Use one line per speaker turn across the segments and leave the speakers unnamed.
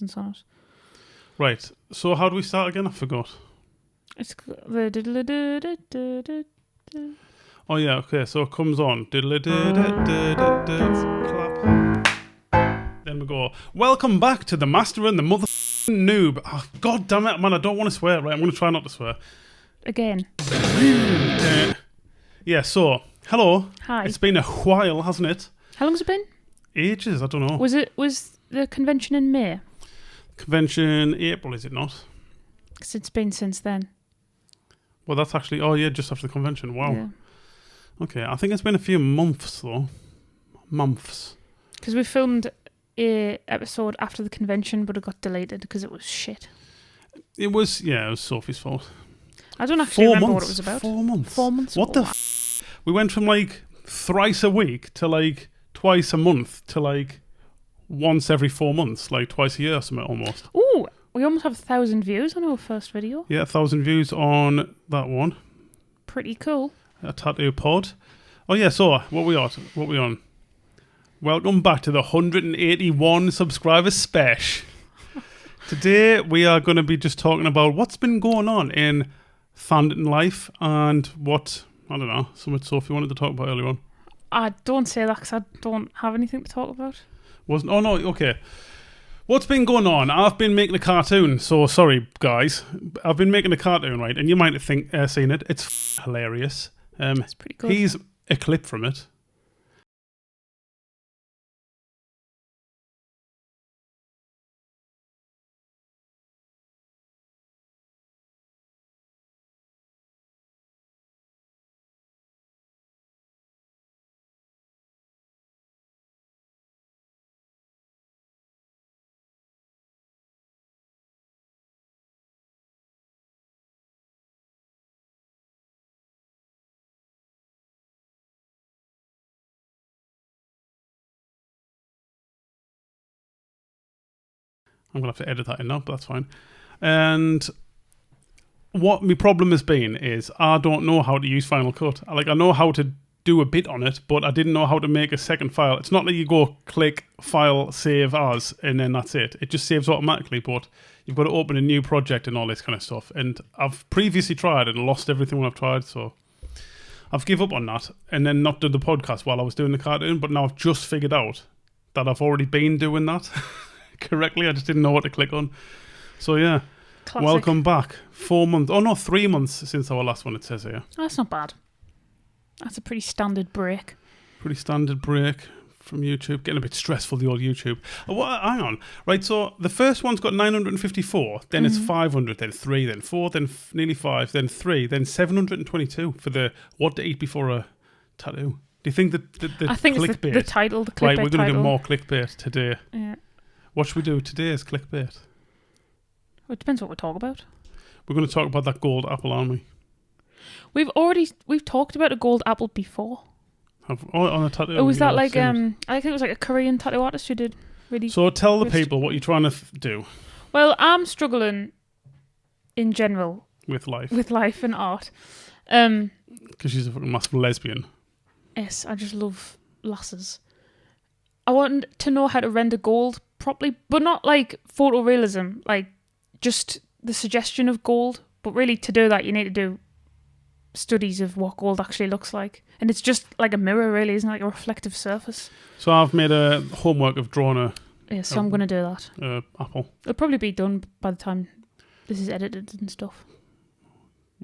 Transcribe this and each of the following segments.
nonsense on it.
Right. So how do we start again? I forgot.
It's the
Oh yeah. Okay. So it comes on. Clap. Then we go. Welcome back to the Master and the Mother Noob. Oh, God damn it, man! I don't want to swear. Right. I'm going to try not to swear.
Again.
Yeah. So hello.
Hi.
It's been a while, hasn't it?
How long's it been?
Ages. I don't know.
Was the convention in May?
Convention April, is it not?
Because it's been since then.
Well, that's actually... Oh, yeah, just after the convention. Wow.
Yeah.
Okay, I think it's been a few months, though. Months.
Because we filmed a episode after the convention, but it got deleted because it was shit.
It was Sophie's fault.
I don't actually remember what it was about.
4 months.
4 months.
What the We went from, like, thrice a week to, like, twice a month to, like, once every 4 months. Like, twice a year or something, almost.
Ooh, we almost have 1,000 views on our first video.
Yeah, 1,000 views on that one.
Pretty cool.
A tattoo pod. Oh, yeah, so, what we on? Welcome back to the 181 subscriber special. Today, we are going to be just talking about what's been going on in fandom life and what, I don't know, something Sophie wanted to talk about earlier on.
I don't say that because I don't have anything to talk about.
Oh, no, okay. What's been going on? I've been making a cartoon, so sorry, guys. I've been making a cartoon, right? And you might have seen it. It's hilarious.
It's pretty good.
Here's a clip from it. I'm going to have to edit that in now, but that's fine. And what my problem has been is I don't know how to use Final Cut. I know how to do a bit on it, but I didn't know how to make a second file. It's not that you go click, file, save as, and then that's it. It just saves automatically, but you've got to open a new project and all this kind of stuff. And I've previously tried and lost everything when I've tried, so I've given up on that and then not done the podcast while I was doing the cartoon, but now I've just figured out that I've already been doing that correctly. I just didn't know what to click on. So yeah.
Classic.
Welcome back. 4 months. Oh no, 3 months since our last one, it says here.
Oh, that's not bad. That's a pretty standard break.
Pretty standard break from YouTube. Getting a bit stressful, the old YouTube. Oh, hang on. Right, so the first one's got 954, then it's 500, then 3, then 4, then nearly 5, then 3, then 722 for the what to eat before a tattoo. Do you think that the
I think
clickbait?
it's the title, the clickbait
right, we're going to do
title.
more clickbait today.
Yeah.
What should we do today as clickbait?
Well, it depends what we talk about.
We're going to talk about that gold apple, aren't we?
We've talked about a gold apple before.
On a tattoo.
Oh, was that
yeah,
like
same.
I think it was like a Korean tattoo artist who did really.
So tell the people what you're trying to do
Well, I'm struggling in general
with life.
with life and art.
Because she's a fucking massive lesbian.
Yes, I just love lasses. I want to know how to render gold properly, but not like photorealism, like just the suggestion of gold. But really, to do that, you need to do studies of what gold actually looks like. And it's just like a mirror, really, isn't it? Like a reflective surface.
So I've made a homework of drawing a
Yeah, so I'm going to do that.
apple.
It'll probably be done by the time this is edited and stuff.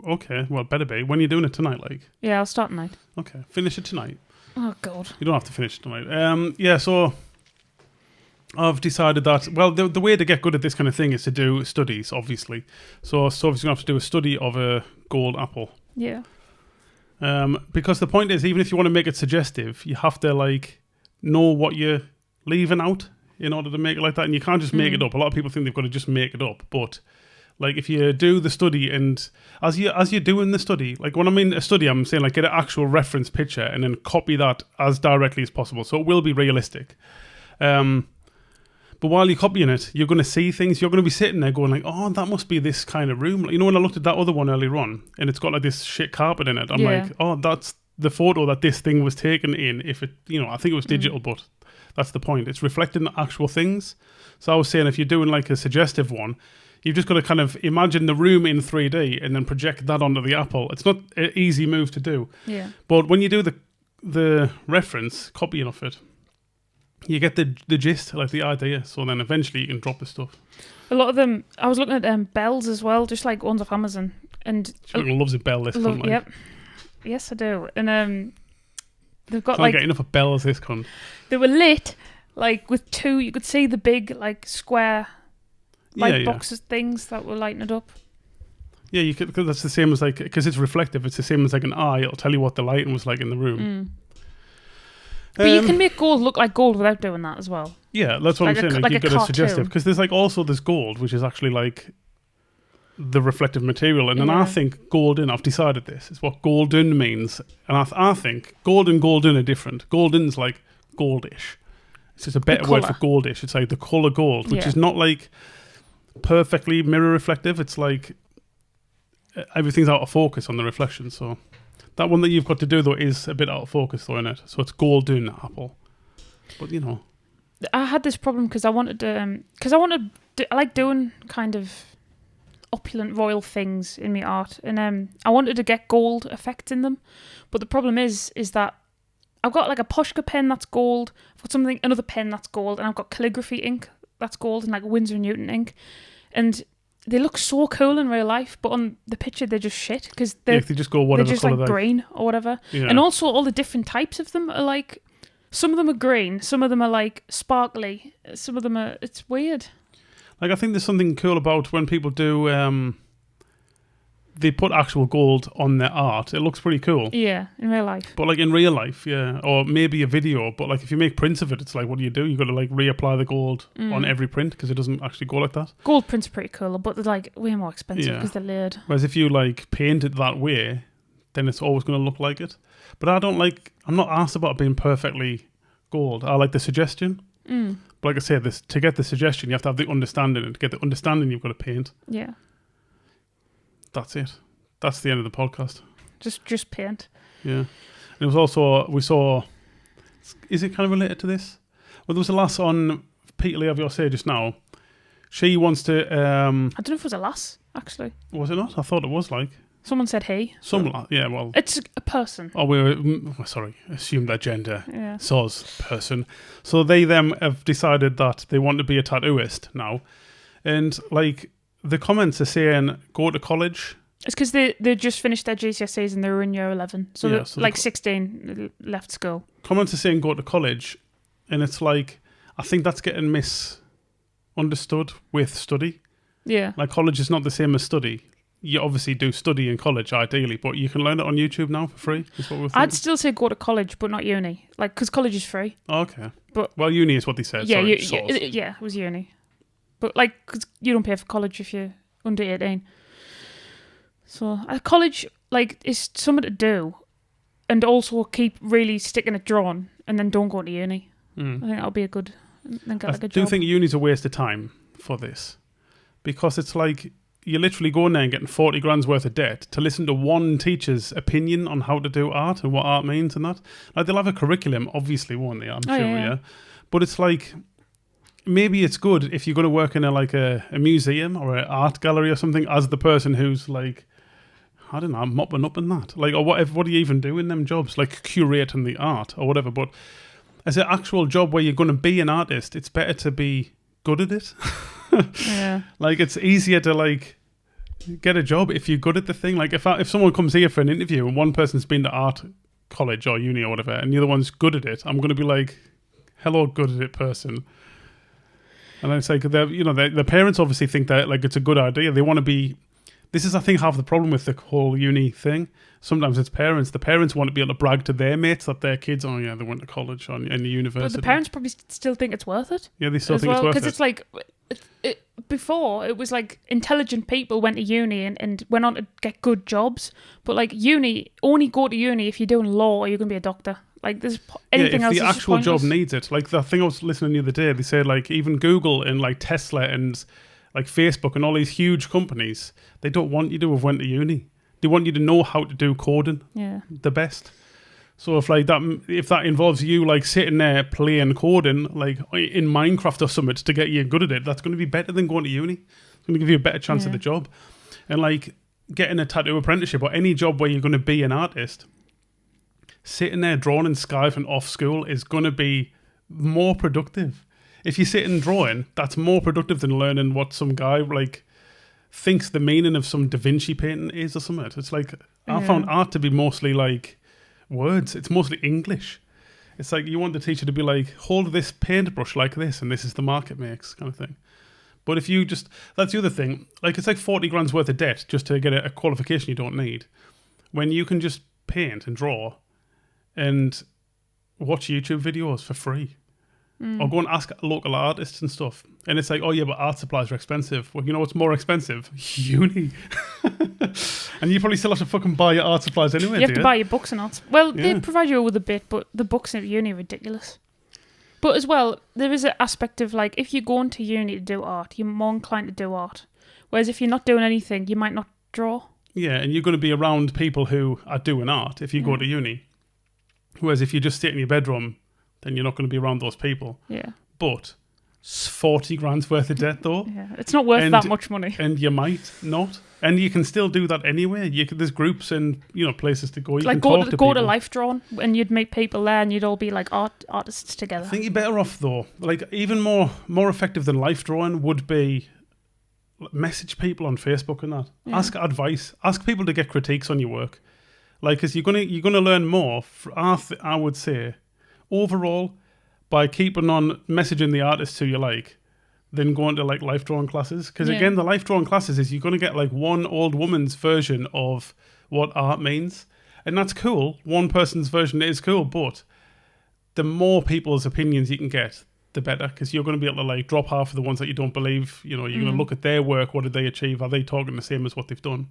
Okay, well, better be. When are you doing it tonight, like?
Yeah, I'll start tonight.
Okay, finish it tonight.
Oh, God.
You don't have to finish it tonight. Yeah, so I've decided that, well, the way to get good at this kind of thing is to do studies, obviously. So Sophie's going to have to do a study of a gold apple.
Yeah.
Because the point is, even if you want to make it suggestive, you have to, like, know what you're leaving out in order to make it like that. And you can't just make it up. A lot of people think they've got to just make it up. But, like, if you do the study and as you're doing the study, like, when I mean a study, I'm saying, like, get an actual reference picture and then copy that as directly as possible. So it will be realistic. But while you're copying it, you're going to see things. You're going to be sitting there going like, oh, that must be this kind of room. You know, when I looked at that other one earlier on, and it's got like this shit carpet in it, I'm like, oh, that's the photo that this thing was taken in. If it, you know, I think it was digital, but That's the point. It's reflecting actual things. So I was saying, if you're doing like a suggestive one, you've just got to kind of imagine the room in 3D and then project that onto the apple. It's not an easy move to do.
Yeah.
But when you do the reference, copying of it, you get the gist, like the idea. So then eventually you can drop the stuff.
A lot of them, I was looking at bells as well, just like ones off Amazon. And
She loves a bell, this cunt. Like.
Yep. Yes, I do. And they've got
Can't get enough of bells, this cunt.
They were lit, like with two, you could see the big, like square light boxes things that were lighting it up.
Yeah, you could, cause that's the same as like, because it's reflective, it's the same as like an eye, it'll tell you what the lighting was like in the room.
But you can make gold look like gold without doing that as well.
Yeah, that's what I'm saying. Like you've got a suggestive, because there's like also this gold, which is actually like the reflective material. And then I think golden, I've decided this, is what golden means. And I think gold and golden are different. Golden's like goldish. It's just a better word for goldish. It's like the colour gold, which is not like perfectly mirror reflective. It's like everything's out of focus on the reflection. So that one that you've got to do, though, is a bit out of focus, though, in it. So it's golden apple. But, you know.
I had this problem because I like doing kind of opulent royal things in my art. And I wanted to get gold effects in them. But the problem is that I've got like a Posca pen that's gold. I've got another pen that's gold. And I've got calligraphy ink that's gold and like Winsor & Newton ink. And they look so cool in real life, but on the picture they're just shit because
they just go whatever
they're just like green or whatever. Yeah. And also all the different types of them are like, some of them are green, some of them are like sparkly, some of them are, it's weird.
Like I think there's something cool about when people do, they put actual gold on their art. It looks pretty cool.
Yeah, in real life.
But like in real life, yeah, or maybe a video. But like if you make prints of it, it's like, what do? You've got to like reapply the gold on every print because it doesn't actually go like that.
Gold prints are pretty cool, but they're like way more expensive because they're layered.
Whereas if you like paint it that way, then it's always going to look like it. But I'm not asked about it being perfectly gold. I like the suggestion. But like I said, to get the suggestion, you have to have the understanding. And to get the understanding, you've got to paint.
Yeah.
That's it. That's the end of the podcast.
Just paint.
Yeah. And it was also, we saw, is it kind of related to this? Well, there was a lass on Peter Lee of your say just now. She wants to... I
don't know if it was a lass, actually.
Was it not? I thought it was like...
Someone said he.
Yeah, well...
It's a person.
Oh, assume their gender. Yeah. Soz, person. So they them have decided that they want to be a tattooist now. And like... The comments are saying, go to college.
It's because they just finished their GCSEs and they were in year 11. So, they're like 16 left school. Comments
are saying, go to college. And it's like, I think that's getting misunderstood with study.
Yeah.
Like college is not the same as study. You obviously do study in college, ideally, but you can learn it on YouTube now for free. Is what we're thinking.
I'd still say go to college, but not uni. Like, because college is free.
Oh, okay.
But
uni is what they said.
Yeah, it was uni. But, like, because you don't pay for college if you're under 18. So, college, like, is something to do and also keep really sticking it drawn and then don't go to uni. I think that'll be a good job. I
do think uni's a waste of time for this because it's like you're literally going there and getting 40 grand's worth of debt to listen to one teacher's opinion on how to do art and what art means and that. Like, they'll have a curriculum, obviously, won't they? I'm sure, yeah. But it's like... Maybe it's good if you're going to work in a museum or an art gallery or something as the person who's like, I don't know, mopping up in that. Like, or what do you even do in them jobs? Like curating the art or whatever. But as an actual job where you're going to be an artist, it's better to be good at it.
Yeah.
Like, it's easier to like get a job if you're good at the thing. Like if someone comes here for an interview and one person's been to art college or uni or whatever and the other one's good at it, I'm going to be like, hello, good at it person. And it's like, the parents obviously think that like it's a good idea. They want to be... This is, I think, half the problem with the whole uni thing. Sometimes it's parents. The parents want to be able to brag to their mates that their kids, they went to college and the university.
But the parents probably still think it's worth it.
Yeah, they still think it's worth it.
Because it's like... before, it was like intelligent people went to uni and went on to get good jobs. But like only go to uni if you're doing law or you're going to be a doctor. Like, there's anything else.
If the actual job needs it. Like, the thing I was listening the other day, they said, like, even Google and, like, Tesla and, like, Facebook and all these huge companies, they don't want you to have went to uni. They want you to know how to do coding the best. So if that involves you like sitting there playing coding like in Minecraft or something to get you good at it, that's going to be better than going to uni. It's going to give you a better chance at the job. And like getting a tattoo apprenticeship or any job where you're going to be an artist, sitting there drawing in Skype and off school is going to be more productive. If you sit and drawing, that's more productive than learning what some guy like thinks the meaning of some Da Vinci painting is or something. It's like I found art to be mostly like words. It's mostly English. It's like you want the teacher to be like, hold this paintbrush like this and this is the mark it makes, kind of thing. But if you just, that's the other thing, like it's like 40 grand's worth of debt just to get a qualification you don't need, when you can just paint and draw and watch YouTube videos for free. Or go and ask local artists and stuff. And it's like, oh yeah, but art supplies are expensive. Well, you know what's more expensive? Uni. And you probably still have to fucking buy your art supplies anyway,
You have to buy your books and art. Well, they provide you with a bit, but the books at uni are ridiculous. But as well, there is an aspect of like, if you're going to uni to do art, you're more inclined to do art. Whereas if you're not doing anything, you might not draw.
Yeah, and you're going to be around people who are doing art if you go to uni. Whereas if you just sit in your bedroom, then you're not going to be around those people.
Yeah.
But 40 grand's worth of debt, though.
Yeah, it's not worth that much money.
And you might not. And you can still do that anyway. There's groups and places to go. You
like
can
go to Life Drawn, and you'd meet people there, and you'd all be like artists together.
I think you're better off though. Like even more effective than life drawing would be message people on Facebook and that. Yeah. Ask advice. Ask people to get critiques on your work. Like, because you're gonna learn more. I would say overall by keeping on messaging the artists who you like than going to like life drawing classes. Because again, the life drawing classes is you're going to get like one old woman's version of what art means. And that's cool. One person's version is cool, but the more people's opinions you can get, the better. Because you're going to be able to like drop half of the ones that you don't believe. You're going to look at their work. What did they achieve? Are they talking the same as what they've done?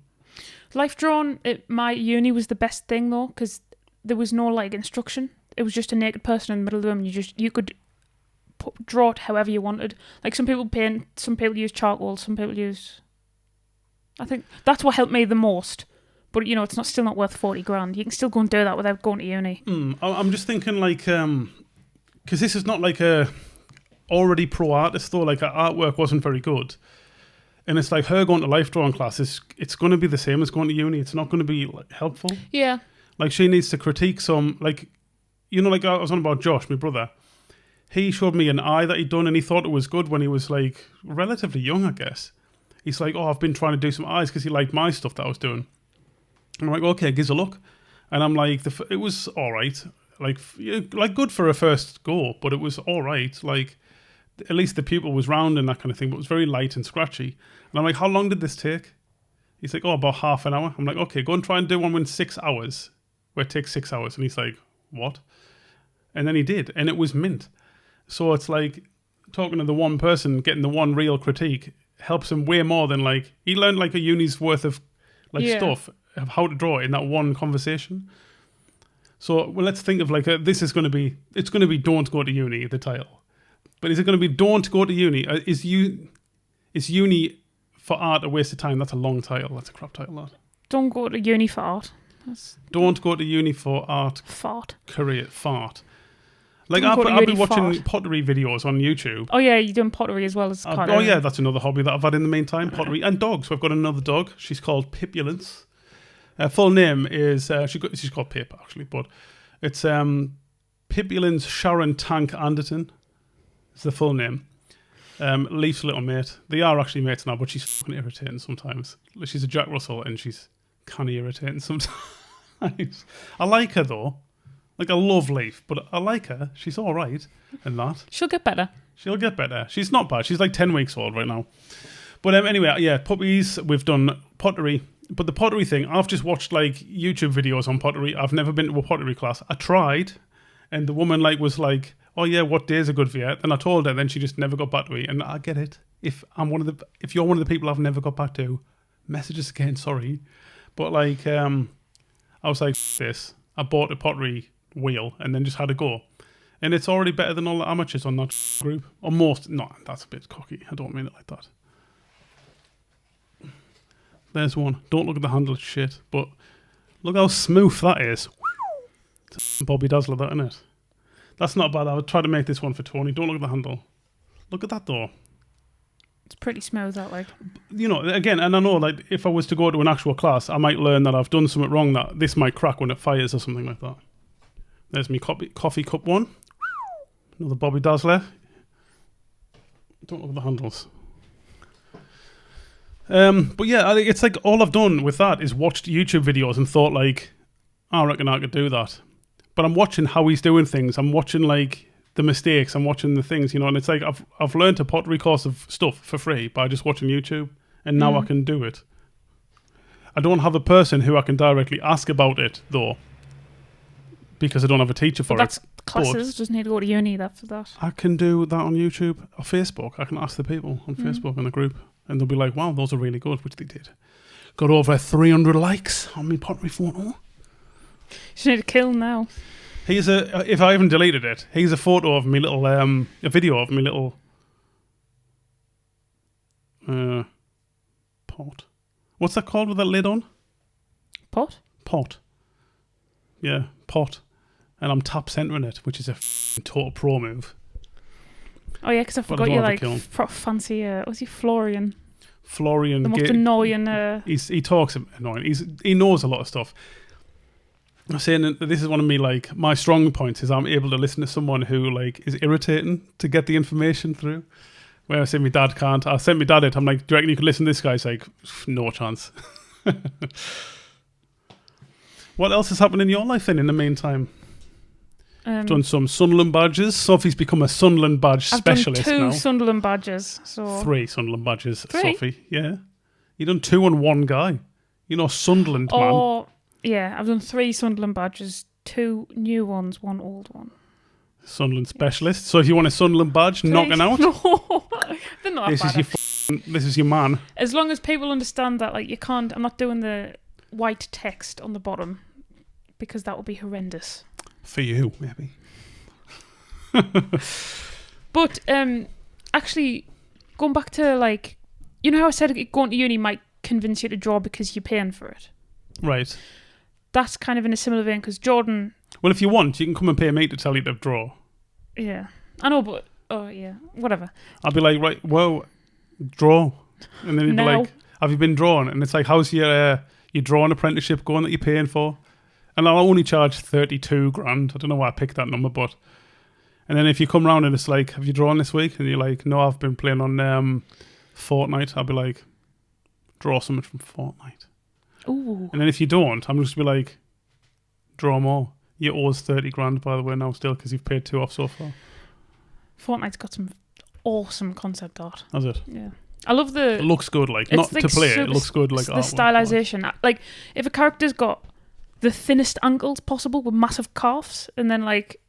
Life drawn at my uni was the best thing though, because there was no like instruction. It was just a naked person in the middle of the room. You could draw it however you wanted. Like some people paint, some people use charcoal, some people use. I think that's what helped me the most. But it's still not worth 40 grand. You can still go and do that without going to uni.
I'm just thinking like, because this is not like a already pro artist though. Like her artwork wasn't very good, and it's like her going to life drawing classes. It's going to be the same as going to uni. It's not going to be like helpful.
Yeah.
Like she needs to critique some like. Like I was on about Josh, my brother. He showed me an eye that he'd done and he thought it was good when he was like relatively young, I guess. He's like, I've been trying to do some eyes because he liked my stuff that I was doing. And I'm like, okay, gives a look. And I'm like, it was all right. Like good for a first go, but it was all right. Like at least the pupil was round and that kind of thing, but it was very light and scratchy. And I'm like, how long did this take? He's like, about half an hour. I'm like, okay, go and try and do one in 6 hours. Where it takes 6 hours. And he's like, what? And then he did, and it was mint. So it's like talking to the one person, getting the one real critique helps him way more than like he learned like a uni's worth of like stuff of how to draw in that one conversation. So let's think of like it's going to be don't go to uni, the title, but is it going to be don't go to uni? Is uni for art a waste of time? That's a long title. That's a crap title. That.
Don't go to uni for art.
Don't go to uni for art.
Fart.
Career fart. Like I've been watching pottery videos on YouTube.
Oh yeah, you're doing pottery as well as
oh yeah, that's another hobby that I've had in the meantime. Pottery and dogs. So I've got another dog. She's called Pipulence. Her full name is she's called Pip actually, but it's Pipulence Sharon Tank Anderton. It's the full name. Leaf's little mate. They are actually mates now, but she's fucking irritating sometimes. She's a Jack Russell and she's kind of irritating sometimes. I like her though. Like, I love Leaf, but I like her. She's all right and that.
She'll get better.
She's not bad. She's like 10 weeks old right now. But anyway, yeah, puppies, we've done pottery. But the pottery thing, I've just watched like YouTube videos on pottery. I've never been to a pottery class. I tried, and the woman was like, oh yeah, what days are good for you? And I told her, then she just never got back to me. And I get it. If you're one of the people I've never got back to, message us again, sorry. But like, I was like, this. I bought a pottery wheel and then just had a go, and it's already better than all the amateurs on that group, or most. No, that's a bit cocky. I don't mean it like that. There's one. Don't look at the handle, shit, but look how smooth that is. Bobby Dazzler, that, innit? That's not bad. I would try to make this one for Tony. Don't look at the handle. Look at that, though.
It's pretty smooth, that, like.
You know, again, and I know, like, if I was to go to an actual class, I might learn that I've done something wrong, that this might crack when it fires or something like that. There's me coffee cup one. Another Bobby Dazzler. Don't look at the handles. But yeah, I think it's like all I've done with that is watched YouTube videos and thought, like, I reckon I could do that. But I'm watching how he's doing things. I'm watching, like, the mistakes. I'm watching the things, you know, and it's like I've learned a pottery course of stuff for free by just watching YouTube, and now I can do it. I don't have a person who I can directly ask about it, though, because I don't have a teacher for
That's
it.
classes. Just need to go to uni for that.
I can do that on YouTube or Facebook. I can ask the people on Facebook in the group, and they'll be like, wow, those are really good, which they did. Got over 300 likes on my pottery photo.
You need to kill him now.
Here's if I haven't deleted it, here's a photo of me little, a video of me little pot. What's that called with that lid on?
Pot?
Pot. Yeah, pot. And I'm tap centering it, which is a total pro move.
Oh yeah, because I forgot you like fancy. What's he, Florian?
Florian.
The most annoying.
He talks annoying. He knows a lot of stuff. I'm saying that this is one of me, like, my strong points is I'm able to listen to someone who, like, is irritating to get the information through. Where I say my dad can't. I sent my dad it. I'm like, do you reckon you could listen to this guy? He's like, no chance. What else has happened in your life then in the meantime? I've done some Sunderland badges. Sophie's become a Sunderland badge specialist now.
I've done 2 Sunderland badges. So
3 Sunderland badges,
3?
Sophie. Yeah. You've done 2 on one guy. You know, Sunderland, man.
Yeah, I've done 3 Sunderland badges, 2 new ones, 1 old one.
Sunderland specialist. So if you want a Sunderland badge,
3?
knocking out.
No, they're not
this
bad.
This is your man.
As long as people understand that, like, you can't. I'm not doing the white text on the bottom because that would be horrendous.
For you, maybe.
But actually, going back to, like, you know how I said going to uni might convince you to draw because you're paying for it.
Right.
That's kind of in a similar vein because Jordan.
Well, if you want, you can come and pay me to tell you to draw.
Yeah, I know, but yeah, whatever.
I'll be like, right, well, draw, and then he'd be like, have you been drawing? And it's like, how's your drawing apprenticeship going that you're paying for? And I'll only charge 32 grand. I don't know why I picked that number, but. And then if you come round and it's like, have you drawn this week? And you're like, no, I've been playing on Fortnite. I'll be like, draw something from Fortnite.
Ooh.
And then if you don't, I'm just be like, draw more. You owe us 30 grand, by the way, now still, because you've paid 2 off so far.
Fortnite's got some awesome concept art.
Has it?
Yeah. I love the...
It looks good, like, not like to play it looks good, like,
the stylization. Like, if a character's got the thinnest ankles possible with massive calves, and then, like,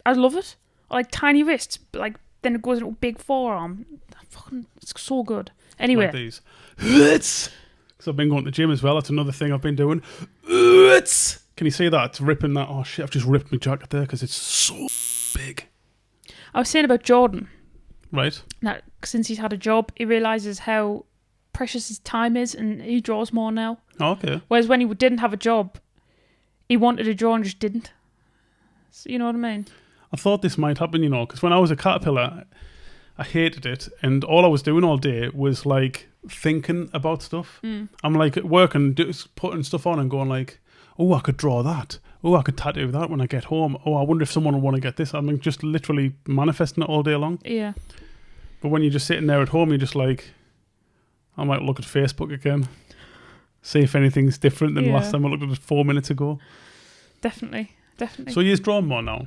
I love it. Or, like, tiny wrists, but, like, then it goes into a big forearm. It's so good. Anyway.
Like these. Because I've been going to the gym as well. That's another thing I've been doing. Can you see that? It's ripping that. Oh shit, I've just ripped my jacket there because it's so big.
I was saying about Jordan.
Right.
That since he's had a job, he realises how precious his time is and he draws more now.
Oh, okay.
Whereas when he didn't have a job, he wanted to draw and just didn't. So, you know what I mean?
I thought this might happen, you know, because when I was a caterpillar, I hated it, and all I was doing all day was like thinking about stuff. I'm like at work and putting stuff on and going like, oh, I could draw that. Oh, I could tattoo that when I get home. Oh, I wonder if someone will want to get this. I mean, just literally manifesting it all day long.
Yeah.
But when you're just sitting there at home, you're just like, I might look at Facebook again, see if anything's different than last time I looked at it 4 minutes ago.
Definitely.
So he's drawn more now?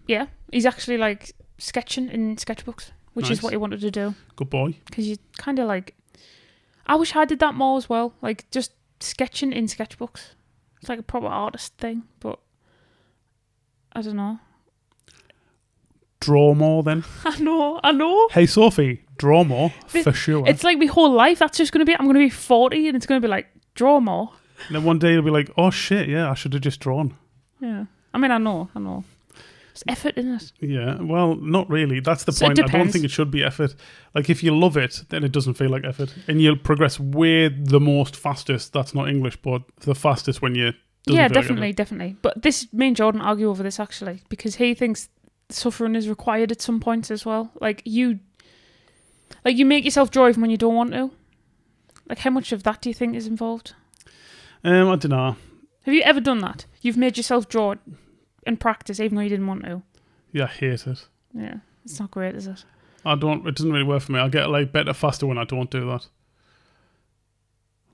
Yeah. He's actually like sketching in sketchbooks, which is what he wanted to do.
Good boy.
Because you kind of like... I wish I did that more as well. Like, just sketching in sketchbooks. It's like a proper artist thing, but I don't know.
Draw more then.
I know.
Hey Sophie, draw more for sure.
It's like my whole life. That's just going to be, I'm going to be 40 and it's going to be like, draw more.
And then one day you'll be like, oh shit, yeah, I should have just drawn.
Yeah. I mean, I know. It's effort, isn't it?
Yeah, well, not really. That's the point.
It depends.
I don't think it should be effort. Like, if you love it, then it doesn't feel like effort. And you'll progress way the most fastest. That's not English, but the fastest when you
Yeah,
feel like I do.
definitely. But me and Jordan argue over this actually because he thinks suffering is required at some points as well. Like you make yourself draw even when you don't want to. Like how much of that do you think is involved?
I don't know.
Have you ever done that? You've made yourself draw in practice even though you didn't want to.
Yeah, I hate it.
Yeah, it's not great, is it?
It doesn't really work for me. I get like better faster when I don't do that.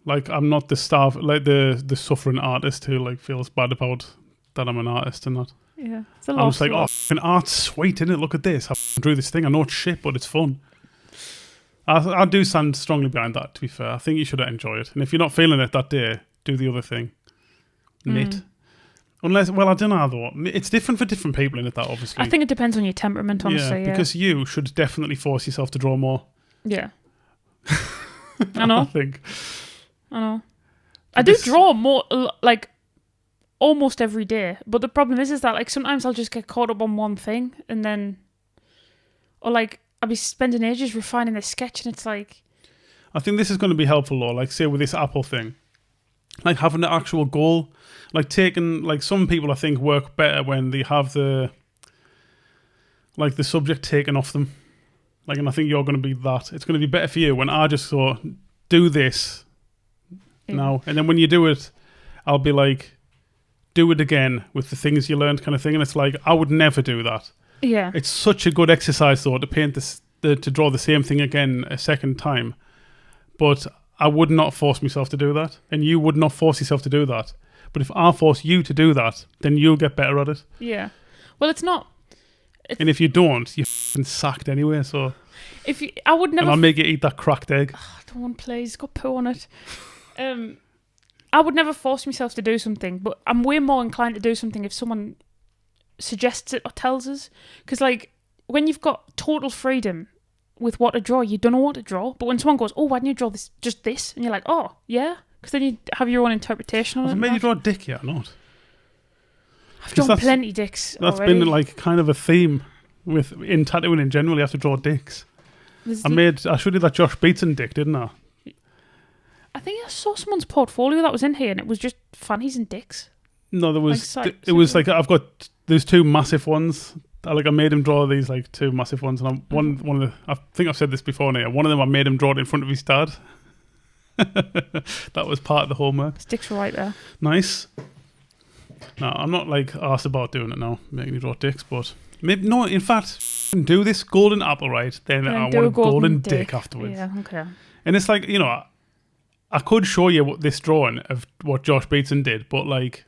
Like I'm not the the suffering artist who like feels bad about that I'm an artist and that.
Yeah, it's a lot.
I'm just like, fucking art's sweet, innit? Look at this. I drew this thing. I know it's shit, but it's fun. I do stand strongly behind that, to be fair. I think you should enjoy it. And if you're not feeling it that day, do the other thing. Knit. Unless, well, I don't know though. It's different for different people, in it, that obviously.
I think it depends on your temperament, honestly. Yeah,
because you should definitely force yourself to draw more.
Yeah. I know.
I know.
I do draw more, like, almost every day. But the problem is that, like, sometimes I'll just get caught up on one thing and then, or like, I'll be spending ages refining this sketch and it's like...
I think this is going to be helpful though, like say with this Apple thing. Like having the actual goal, like taking, like some people I think work better when they have the subject taken off them. Like, and I think you're going to be that. It's going to be better for you when I just go, do this now. And then when you do it, I'll be like, do it again with the things you learned kind of thing. And it's like, I would never do that.
Yeah.
It's such a good exercise though to paint to draw the same thing again a second time. But I would not force myself to do that. And you would not force yourself to do that. But if I force you to do that, then you'll get better at it.
Yeah. Well, it's not...
And if you don't, you're f***ing sacked anyway, so...
I would never...
And I'll make you eat that cracked egg.
Oh, don't want, please. Got poo on it. I would never force myself to do something, but I'm way more inclined to do something if someone suggests it or tells us. Because, like, when you've got total freedom with what to draw, you don't know what to draw. But when someone goes, oh, why didn't you draw this? Just this? And you're like, oh, yeah? Because then you have your own interpretation on it.
Have I made you draw a dick yet or not?
I've drawn plenty dicks
That's
already.
been, like, kind of a theme in tattooing in general. You have to draw dicks. I showed you that Josh Beatson dick, didn't I?
I think I saw someone's portfolio that was in here and it was just fannies and dicks.
No, there was... It was like, there's two massive ones. I made him draw these like two massive ones, and I think I've said this before now. One of them I made him draw it in front of his dad. That was part of the homework.
Sticks right there.
Nice. No, I'm not like asked about doing it now, making you draw dicks, but maybe no. In fact, do this golden apple right, then I want a golden dick afterwards.
Yeah, okay.
And it's like, I could show you this drawing of what Josh Beatson did, but like,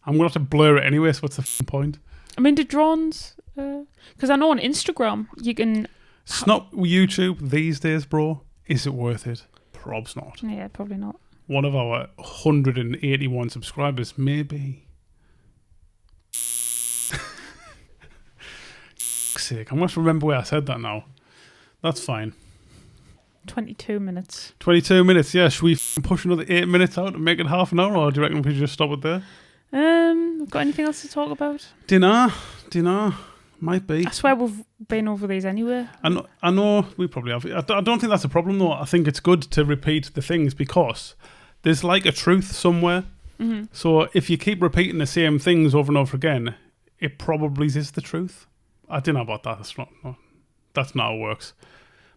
I'm gonna have to blur it anyway. So what's the point?
I mean, the drawings. Because I know on Instagram you can...
It's not YouTube these days, bro. Is it worth it? Prob's not.
Yeah, probably not.
One of our 181 subscribers, maybe. Sake, I must remember where I said that now. That's fine.
22 minutes.
22 minutes, yeah. Should we push another 8 minutes out and make it half an hour, or do you reckon we should just stop it there?
Got anything else to talk about?
Dinner. Might be.
I swear we've been over these anyway.
I know we probably have. I don't think that's a problem though. I think it's good to repeat the things because there's like a truth somewhere. Mm-hmm. So if you keep repeating the same things over and over again, it probably is the truth. I don't know about that. That's not how it works.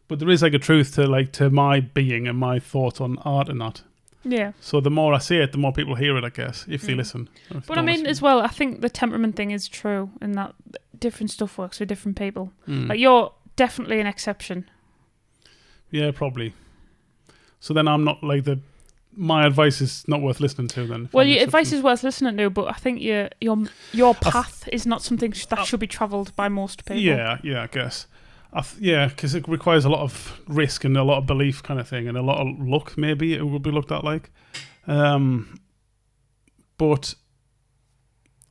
But there is like a truth to my being and my thoughts on art and that.
Yeah.
So the more I say it, the more people hear it, I guess, if they listen.
But I mean, as well, I think the temperament thing is true in that different stuff works for different people. Like, you're definitely an exception. Yeah,
probably. So then I'm not like my advice is not worth listening to then.
Well, your advice is worth listening to, but I think your path is not something that should be travelled by most people.
Yeah, I guess. Because it requires a lot of risk and a lot of belief kind of thing and a lot of luck, maybe it will be looked at like. But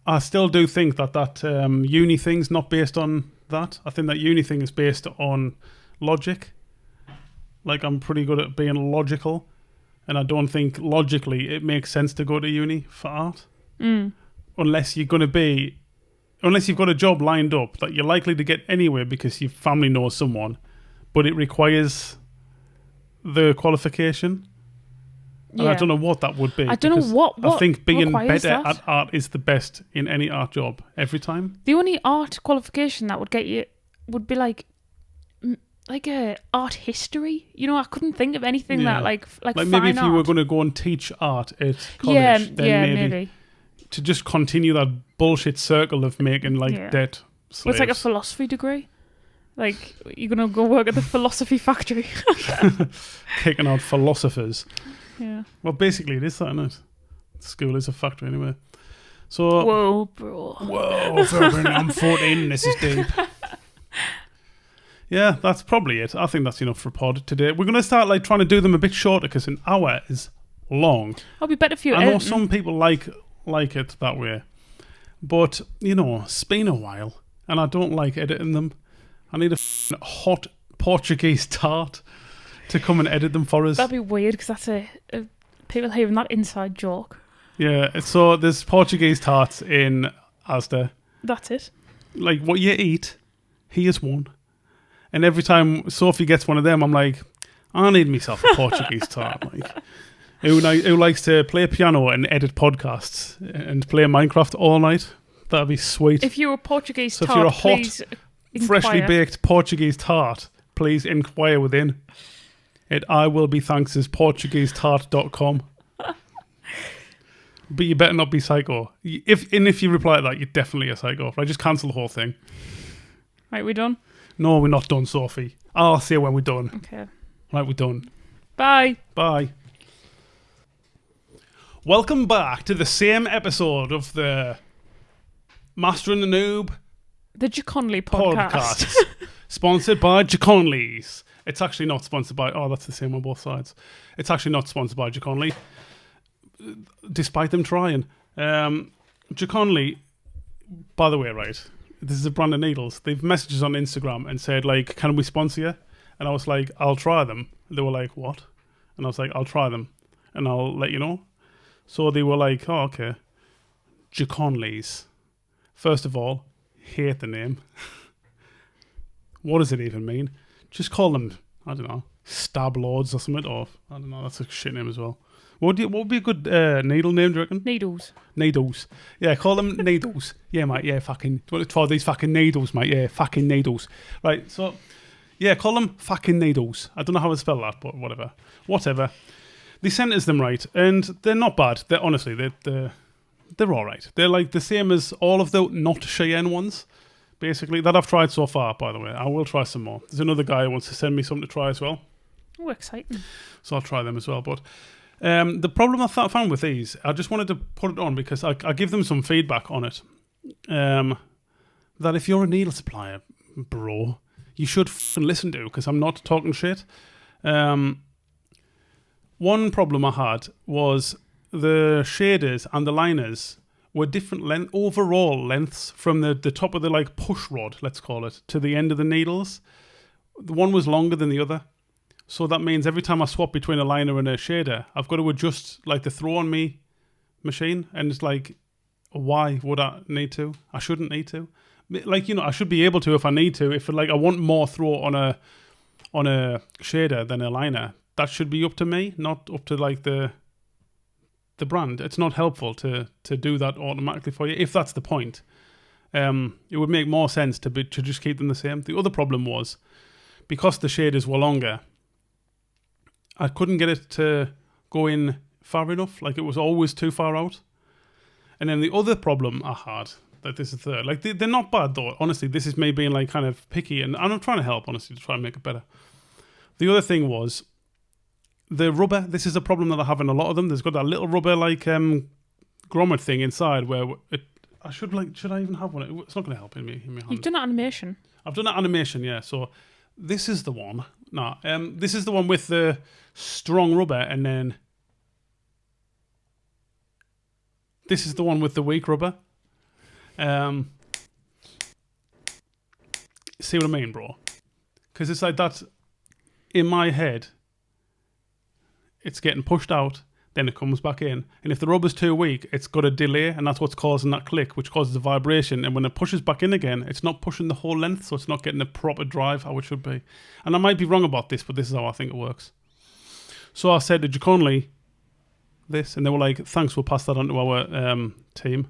I still do think that uni thing's not based on that. I think that uni thing is based on logic. Like, I'm pretty good at being logical, and I don't think logically it makes sense to go to uni for art. Unless you've got a job lined up that you're likely to get anyway because your family knows someone, but it requires the qualification. And I don't know what that would be.
I don't know what
I think being
requires
better
that.
at art is the best in any art job every time.
The only art qualification that would get you would be like a art history. You know, I couldn't think of anything that like fine
maybe if you were
art.
going to go and teach art at college, then maybe to just continue that bullshit circle of making dead slaves.
Well, it's like a philosophy degree. Like, you're going to go work at the philosophy factory.
Kicking out philosophers.
Yeah.
Well, basically it is that, isn't it? School is a factory anyway. So
whoa, bro.
Whoa, I'm 14, this is deep. Yeah, that's probably it. I think that's enough for a pod today. We're going to start trying to do them a bit shorter because an hour is long.
I'll be better for you.
I know some people like it that way. But, it's been a while and I don't like editing them. I need a hot Portuguese tart to come and edit them for us.
That'd be weird because that's a people hearing that inside joke.
Yeah, so there's Portuguese tarts in Asda.
That's it.
Like what you eat, here's one. And every time Sophie gets one of them, I'm like, I need myself a Portuguese tart. Who likes to play piano and edit podcasts and play Minecraft all night? That'd be sweet.
If you're a Portuguese
so
tart,
if you're a hot,
please
freshly
inquire.
baked Portuguese tart, please inquire within at iwillbethankses.portuguesetart.com. But you better not be psycho. If you reply to that, you're definitely a psycho. Right, just cancel the whole thing.
Right, we done?
No, we're not done, Sophie. I'll see you when we're done.
Okay.
Right, we're done.
Bye.
Bye. Welcome back to the same episode of the Master and the Noob
The Jaconley podcast.
Sponsored by Jaconley's. It's actually not sponsored by... Oh, that's the same on both sides. It's actually not sponsored by Jaconley, despite them trying. Jaconley, by the way, right, this is a brand of needles. They've messaged us on Instagram and said, can we sponsor you? And I was like, I'll try them. They were like, what? And I was like, I'll try them and I'll let you know. So they were like, oh, okay. Jaconley's. First of all, hate the name. What does it even mean? Just call them, I don't know, Stab Lords or something. Or, I don't know, that's a shit name as well. What would be a good needle name, do you reckon?
Needles.
Needles. Yeah, call them needles. Yeah, mate, yeah, fucking... For these fucking needles, mate, yeah, fucking needles. Right, so... Yeah, call them fucking needles. I don't know how to spell that, but whatever. They sent us them right, and they're not bad. They're honestly, they're all right. They're like the same as all of the not Cheyenne ones, basically, that I've tried so far, by the way. I will try some more. There's another guy who wants to send me something to try as well.
Oh, exciting.
So I'll try them as well, but... the problem I found with these, I just wanted to put it on because I give them some feedback on it. That if you're a needle supplier, bro, you should listen to, because I'm not talking shit. One problem I had was the shaders and the liners were different overall lengths from the top of the push rod, let's call it, to the end of the needles. The one was longer than the other. So that means every time I swap between a liner and a shader, I've got to adjust the throw on me machine. And it's why would I need to? I shouldn't need to. I should be able to if I need to. If I want more throw on a shader than a liner, that should be up to me, not up to the brand. It's not helpful to do that automatically for you. If that's the point, it would make more sense to just keep them the same. The other problem was because the shaders were longer, I couldn't get it to go in far enough. It was always too far out. And then the other problem I had, this is third, they're not bad though. Honestly, this is me being kind of picky, and I'm trying to help, honestly, to try and make it better. The other thing was the rubber. This is a problem that I have in a lot of them. There's got that little rubber grommet thing inside where should I even have one? It's not going to help in my hand.
You've done animation.
I've done that animation, yeah. So this is the one. No, this is the one with the strong rubber, and then this is the one with the weak rubber. See what I mean, bro? Because it's like that in my head. It's getting pushed out, then it comes back in. And if the rubber's too weak, it's got a delay, and that's what's causing that click, which causes a vibration. And when it pushes back in again, it's not pushing the whole length, so it's not getting a proper drive how it should be. And I might be wrong about this, but this is how I think it works. So I said to Jaconley, this, and they were like, "Thanks, we'll pass that on to our team,"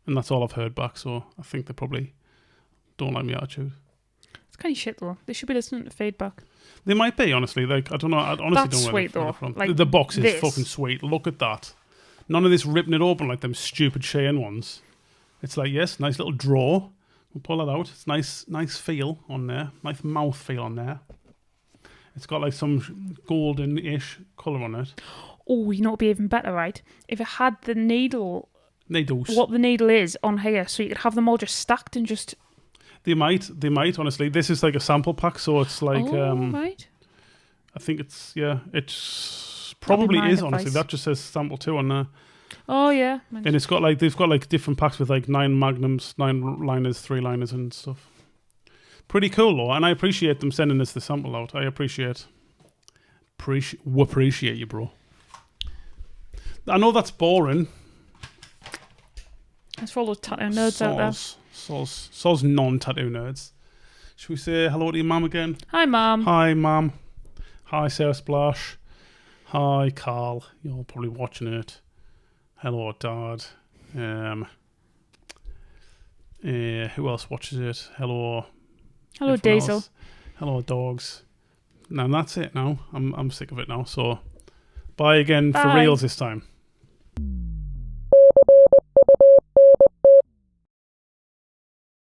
and that's all I've heard back. So I think they probably don't like my attitude.
It's kind of shit though. They should be listening to feedback.
They might be, honestly. Like, I don't know. I honestly
That's
don't know where
sweet
they're
though.
from.
Like,
the box is
this.
fucking sweet. Look at that. None of this ripping it open like them stupid Shein ones. It's like, yes, nice little drawer. We'll pull it out. It's nice feel on there. Nice mouth feel on there. It's got like some golden-ish colour on it.
Oh, you know what'd be even better, right? If it had the needle,
Needles.
what the needle is on here, so you could have them all just stacked and just.
They might, honestly. This is like a sample pack, so it's like,
right.
I think it's probably
my
is, honestly.
advice.
That just says sample 2 on there.
Oh yeah.
And it's got like, they've got like different packs with like 9 magnums, 9 liners, 3 liners and stuff. Pretty cool though, and I appreciate them sending us the sample out. I appreciate you, bro. I know that's boring.
That's for all those tattoo nerds out there.
Soz non-tattoo nerds. Should we say hello to your mum again?
Hi, Mum.
Hi, Mum. Hi, Sarah Splash. Hi, Carl. You're probably watching it. Hello, Dad. Who else watches it? Hello.
Hello,
everyone
Diesel.
else. Hello, dogs. Now that's it. Now I'm sick of it now. So, bye again for
Bye.
reals this time.